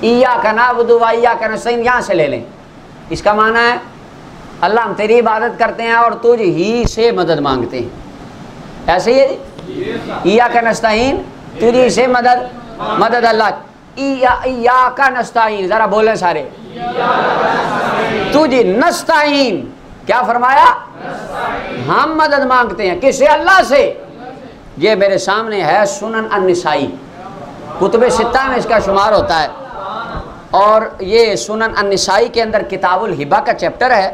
इय्याका नअबुदु व इय्याका नस्तईन यहाँ से ले लें। इसका माना है अल्लाह हम तेरी इबादत करते हैं और तुझ ही से मदद मांगते हैं। ऐसे ही है जी, इय्याका नस्तईन तुझी से मदद अल्लाह। इय्याका नस्तईन, जरा बोले सारे, तुझी नस्तईन, क्या फरमाया? हम मदद मांगते हैं किससे? अल्लाह से। ये मेरे सामने है सुनन अन-निसाई, कुतुब सित्ता में इसका शुमार होता है। और ये सुनन अन-निसाई के अंदर किताबुल हिबा का चैप्टर है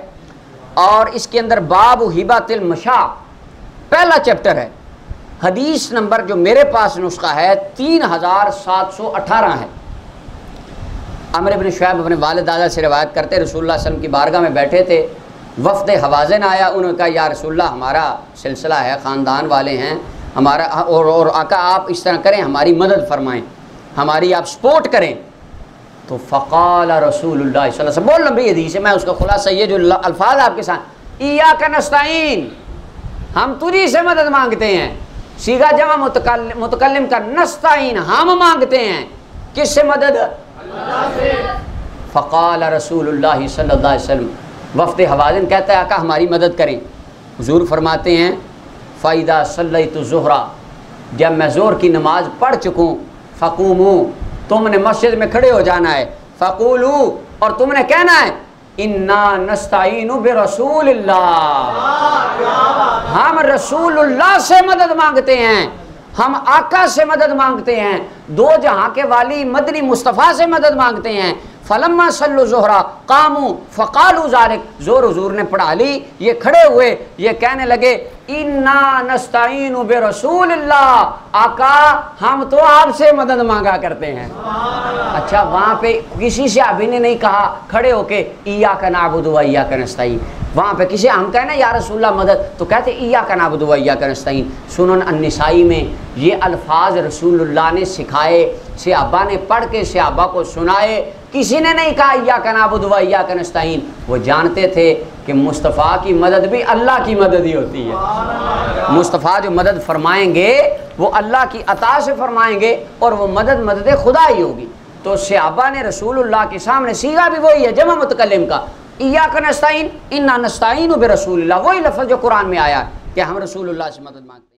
और इसके अंदर बाबु हिबातिल मशा पहला चैप्टर है। हदीस नंबर जो मेरे पास नुस्खा है 3718 है। अमर इब्न शुऐब अपने वालिद दादा से रिवायत करते, रसूलुल्लाह सल्लल्लाहु अलैहि वसल्लम की बारगाह में बैठे थे, वफ़द हवाज़िन आया, उन्होंने कहा या रसूलुल्लाह हमारा सिलसिला है, ख़ानदान वाले हैं हमारा, और आका आप इस तरह करें, हमारी मदद फरमाएं, हमारी आप सपोर्ट करें। तो फ़क़ाल रसूलुल्लाह सल्लल्लाहु अलैहि वसल्लम, बहुत लंबी हदीस है, मैं उसका खुलासा ये जो अल्फाज आपके साथ, इय्याका नस्तईन, हम तुझी से मदद मांगते हैं, सीगा जमा मुतकल्लिम का, नस्तईन हम मांगते हैं, किससे मदद? अल्लाह से। फ़क़ाल रसूलुल्लाह सल्लल्लाहु अलैहि वसल्लम, वफ़द हवाज़िन कहता है आका हमारी मदद करें। हुज़ूर फरमाते हैं फ़ाइदा सल्लैतु ज़ुहरा, जब मैं ज़ोहर की नमाज़ पढ़ चुकूँ, फ़क़ूमू, तुमने मस्जिद में खड़े हो जाना है, फ़क़ूलू, और तुमने कहना है इन्ना नस्तईनु बिरसूलिल्लाह, हम रसूलुल्लाह से मदद मांगते हैं, हम आका से मदद मांगते हैं, दो जहां के वाली मदनी मुस्तफ़ा से मदद मांगते हैं। फलम्मा सल्लु ज़ुहरा कामू फ़क़ालू ज़ालिक, ज़ोर हुज़ूर ने पढ़ा ली, ये खड़े हुए, ये कहने लगे इन्ना नस्तईनु बिरसूलिल्लाह, आका हम तो आपसे मदद मांगा करते हैं। अच्छा, वहाँ पे किसी से अभी ने नहीं कहा खड़े होके इय्याका नअबुदु व इय्याका नस्तईन, वहाँ पे किसी हम कहें ना या रसूलल्लाह मदद, तो कहते इय्याका नअबुदु व इय्याका नस्तईन। सुनन अन-निसाई में ये अल्फाज रसूलुल्लाह ने सिखाए, सहाबा ने पढ़ के सहाबा को सुनाए, किसी ने नहीं कहा इय्याका नअबुदु व इय्याका नस्तईन। वो जानते थे कि मुस्तफ़ा की मदद भी अल्लाह की मदद ही होती है। मुस्तफ़ा जो मदद फरमाएंगे वो अल्लाह की अता से फरमाएंगे और वो मदद खुदा ही होगी। तो सहाबा ने रसूलुल्लाह के सामने, सीगा भी वही है जमा मुतकल्लिम का, इय्याका नस्तईन, इन्ना नस्तईनु बिरसूलिल्लाह, वही लफ्ज़ जो कुरान में आया कि हम रसूलुल्लाह से मदद मांगते हैं।